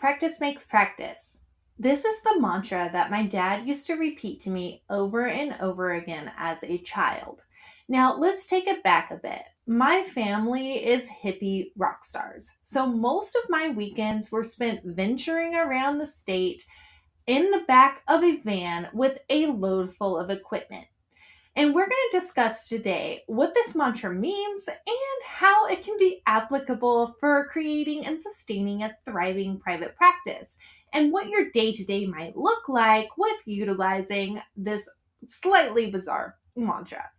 Practice makes practice. This is the mantra that my dad used to repeat to me over and over again as a child. Now, let's take it back a bit. My family is hippie rock stars, so most of my weekends were spent venturing around the state in the back of a van with a load full of equipment. And we're going to discuss today what this mantra means and how it can be applicable for creating and sustaining a thriving private practice, and what your day to day might look like with utilizing this slightly bizarre mantra.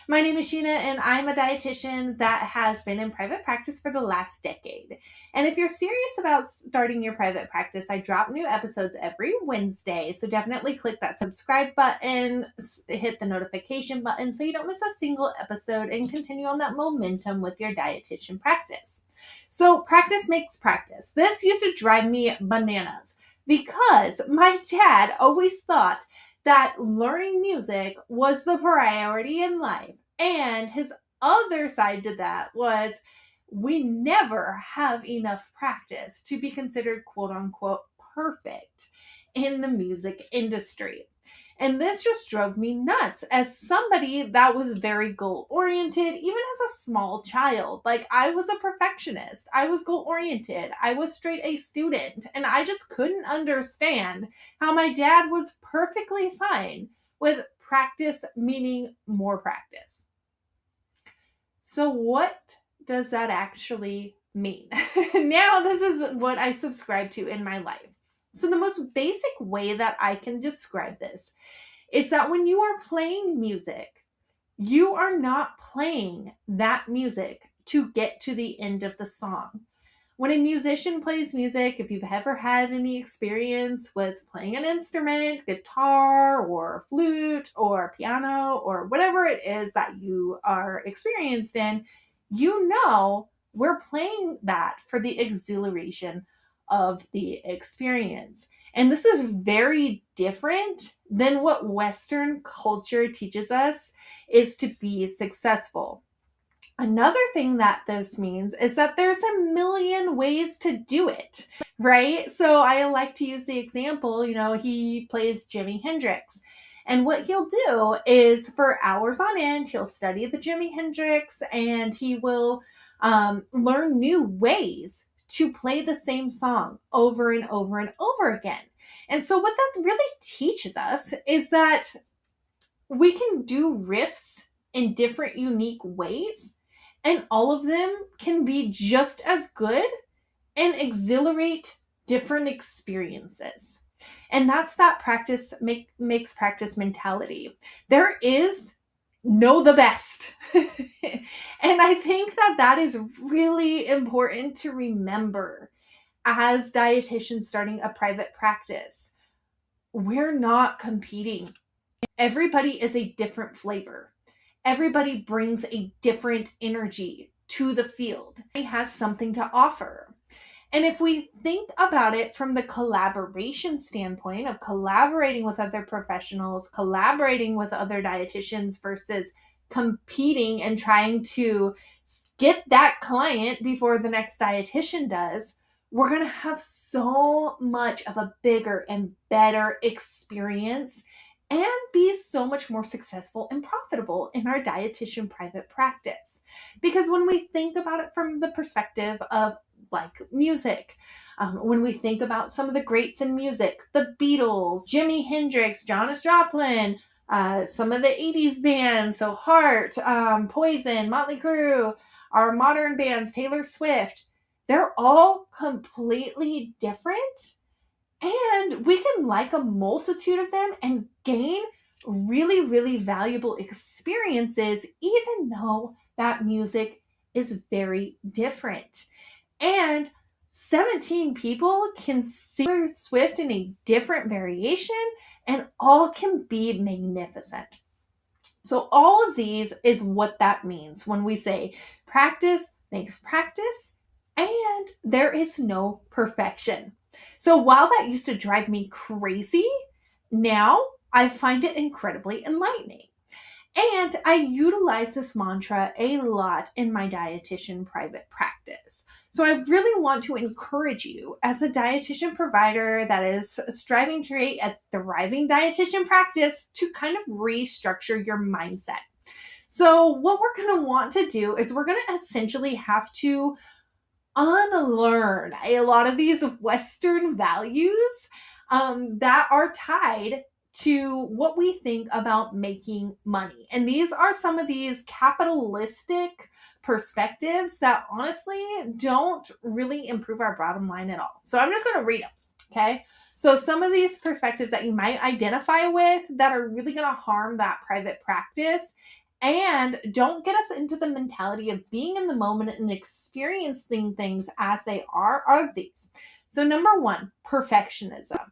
My name is Sheena, and I'm a dietitian that has been in private practice for the last decade. And if you're serious about starting your private practice, I drop new episodes every Wednesday. So definitely click that subscribe button, hit the notification button so you don't miss a single episode, and continue on that momentum with your dietitian practice. So practice makes practice. This used to drive me bananas because my dad always thought that learning music was the priority in life. And his other side to that was we never have enough practice to be considered quote unquote perfect in the music industry. And this just drove me nuts as somebody that was very goal oriented, even as a small child. Like, I was a perfectionist, I was goal oriented, I was straight A student, and I just couldn't understand how my dad was perfectly fine with practice meaning more practice. So, what does that actually mean? Now, this is what I subscribe to in my life. So the most basic way that I can describe this is that when you are playing music, you are not playing that music to get to the end of the song. When a musician plays music, if you've ever had any experience with playing an instrument, guitar or flute or piano or whatever it is that you are experienced in, you know we're playing that for the exhilaration of the experience. And this is very different than what Western culture teaches us is to be successful. Another thing that this means is that there's a million ways to do it, right? So I like to use the example, he plays Jimi Hendrix. And what he'll do is for hours on end, he'll study the Jimi Hendrix and he will learn new ways to play the same song over and over and over again. And so what that really teaches us is that we can do riffs in different unique ways, and all of them can be just as good and exhilarate different experiences. And that's that practice makes practice mentality. There is know the best. And I think that is really important to remember as dietitians starting a private practice. We're not competing. Everybody is a different flavor. Everybody brings a different energy to the field. It has something to offer. And if we think about it from the collaboration standpoint of collaborating with other professionals, collaborating with other dietitians versus competing and trying to get that client before the next dietitian does, we're going to have so much of a bigger and better experience and be so much more successful and profitable in our dietitian private practice. Because when we think about it from the perspective of like music, when we think about some of the greats in music, the Beatles, Jimi Hendrix, Janis Joplin, some of the 80s bands, so Heart, Poison, Motley Crue, our modern bands, Taylor Swift, they're all completely different. And we can like a multitude of them and gain really, really valuable experiences, even though that music is very different. And 17 people can see Taylor Swift in a different variation, and all can be magnificent. So all of these is what that means when we say practice makes practice, and there is no perfection. So while that used to drive me crazy, now I find it incredibly enlightening. And I utilize this mantra a lot in my dietitian private practice. So I really want to encourage you as a dietitian provider that is striving to create a thriving dietitian practice to kind of restructure your mindset. So what we're going to want to do is we're going to essentially have to unlearn a lot of these Western values that are tied to what we think about making money. And these are some of these capitalistic perspectives that honestly don't really improve our bottom line at all. So I'm just going to read them. Okay. So some of these perspectives that you might identify with that are really going to harm that private practice and don't get us into the mentality of being in the moment and experiencing things as they are these. So number one, perfectionism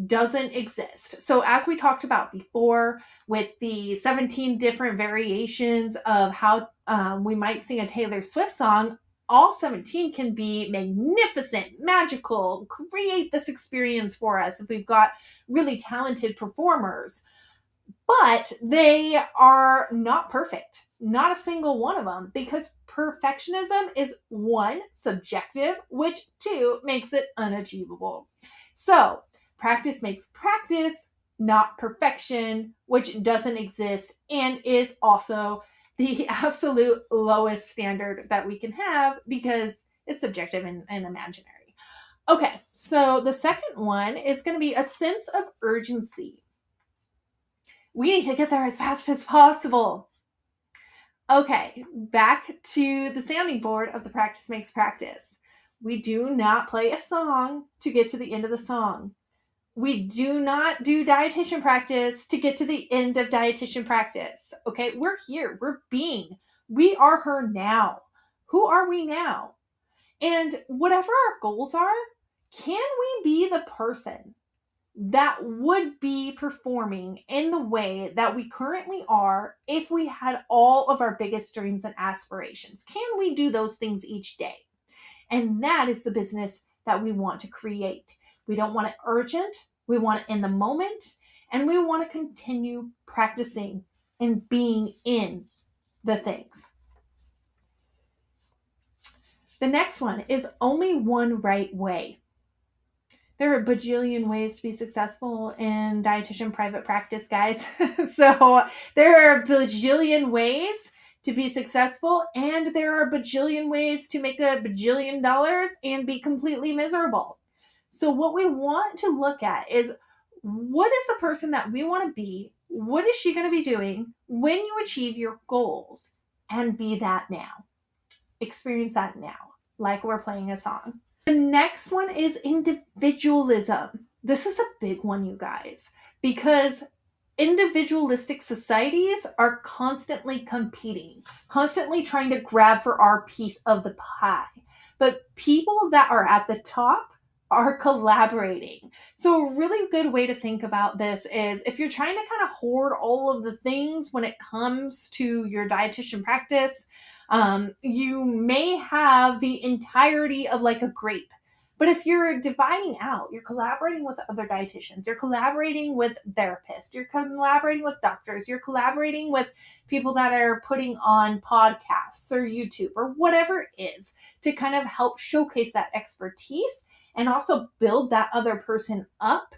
doesn't exist. So as we talked about before with the 17 different variations of how we might sing a Taylor Swift song, all 17 can be magnificent, magical, create this experience for us if we've got really talented performers. But they are not perfect, not a single one of them, because perfectionism is one, subjective, which two, makes it unachievable. So practice makes practice, not perfection, which doesn't exist and is also the absolute lowest standard that we can have because it's subjective and imaginary. Okay, so the second one is going to be a sense of urgency. We need to get there as fast as possible. Okay, back to the sounding board of the practice makes practice. We do not play a song to get to the end of the song. We do not do dietitian practice to get to the end of dietitian practice. Okay, we're here. We're being. We are her now. Who are we now? And whatever our goals are, can we be the person that would be performing in the way that we currently are if we had all of our biggest dreams and aspirations? Can we do those things each day? And that is the business that we want to create. We don't want it urgent. We want it in the moment. And we want to continue practicing and being in the things. The next one is only one right way. There are a bajillion ways to be successful in dietitian private practice, guys. So there are a bajillion ways to be successful, and there are a bajillion ways to make a bajillion dollars and be completely miserable. So what we want to look at is, what is the person that we want to be? What is she going to be doing when you achieve your goals? And be that now. Experience that now, like we're playing a song. The next one is individualism. This is a big one, you guys, because individualistic societies are constantly competing, constantly trying to grab for our piece of the pie. But people that are at the top are collaborating. So a really good way to think about this is if you're trying to kind of hoard all of the things when it comes to your dietitian practice, you may have the entirety of like a grape. But if you're dividing out, you're collaborating with other dietitians, you're collaborating with therapists, you're collaborating with doctors, you're collaborating with people that are putting on podcasts or YouTube or whatever it is to kind of help showcase that expertise and also build that other person up,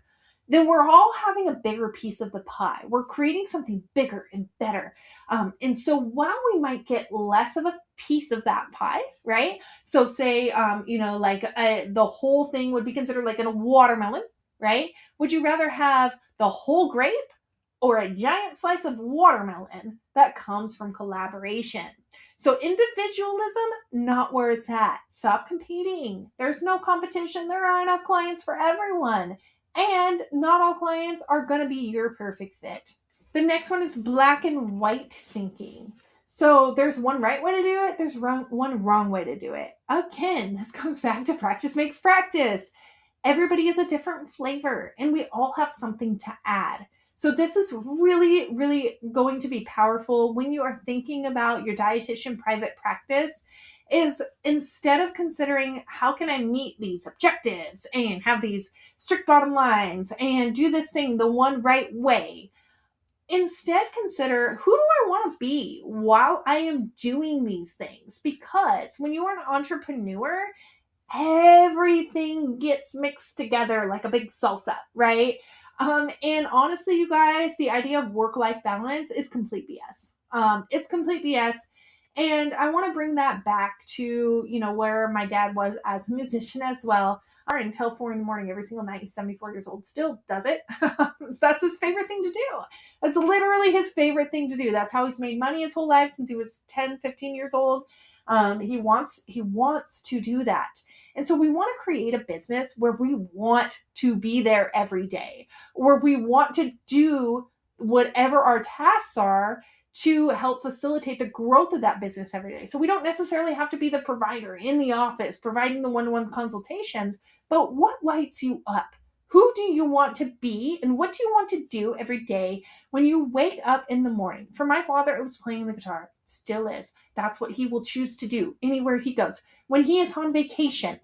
then we're all having a bigger piece of the pie. We're creating something bigger and better. And so while we might get less of a piece of that pie, right? So say, the whole thing would be considered like a watermelon, right? Would you rather have the whole grape or a giant slice of watermelon that comes from collaboration? So individualism, not where it's at. Stop competing. There's no competition. There are enough clients for everyone. And not all clients are going to be your perfect fit. The next one is black and white thinking. So there's one right way to do it. There's one wrong way to do it. Again, this comes back to practice makes practice. Everybody is a different flavor and we all have something to add. So this is really, really going to be powerful when you are thinking about your dietitian private practice, is instead of considering how can I meet these objectives and have these strict bottom lines and do this thing the one right way, instead consider, who do I want to be while I am doing these things? Because when you are an entrepreneur, everything gets mixed together like a big salsa, right? And honestly, you guys, the idea of work-life balance is complete BS. It's complete BS. And I want to bring that back to, where my dad was as a musician as well. Until 4 in the morning every single night. He's 74 years old, still does it. That's his favorite thing to do. That's literally his favorite thing to do. That's how he's made money his whole life since he was 10, 15 years old. He wants to do that. And so we want to create a business where we want to be there every day, where we want to do whatever our tasks are to help facilitate the growth of that business every day. So we don't necessarily have to be the provider in the office providing the one-to-one consultations, but what lights you up? Who do you want to be, and what do you want to do every day when you wake up in the morning? For my father, it was playing the guitar. Still is. That's what he will choose to do anywhere he goes. When he is on vacation,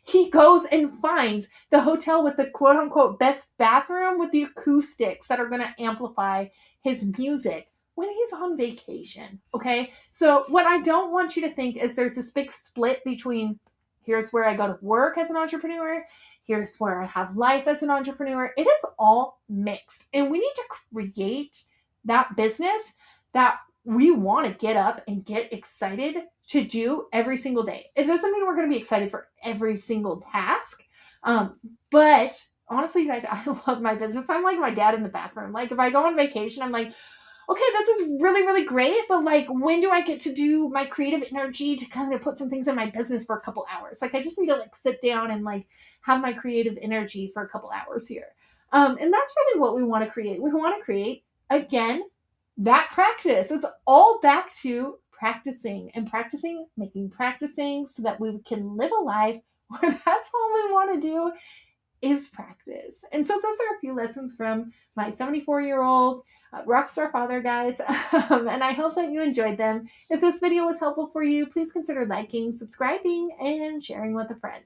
he goes and finds the hotel with the quote unquote best bathroom with the acoustics that are going to amplify his music when he's on vacation. Okay. So, what I don't want you to think is there's this big split between here's where I go to work as an entrepreneur, here's where I have life as an entrepreneur. It is all mixed. And we need to create that business that we want to get up and get excited to do every single day. It doesn't mean we're going to be excited for every single task. But honestly, you guys, I love my business. I'm like my dad in the bathroom. Like if I go on vacation, I'm like, okay, this is really, really great, but like, when do I get to do my creative energy to kind of put some things in my business for a couple hours? Like, I just need to like sit down and like have my creative energy for a couple hours here. And that's really what we want to create. We want to create, again, that practice. It's all back to practicing and practicing, making practicing so that we can live a life where that's all we want to do is practice. And so those are a few lessons from my 74-year-old rockstar father, guys. And I hope that you enjoyed them. If this video was helpful for you, please consider liking, subscribing, and sharing with a friend.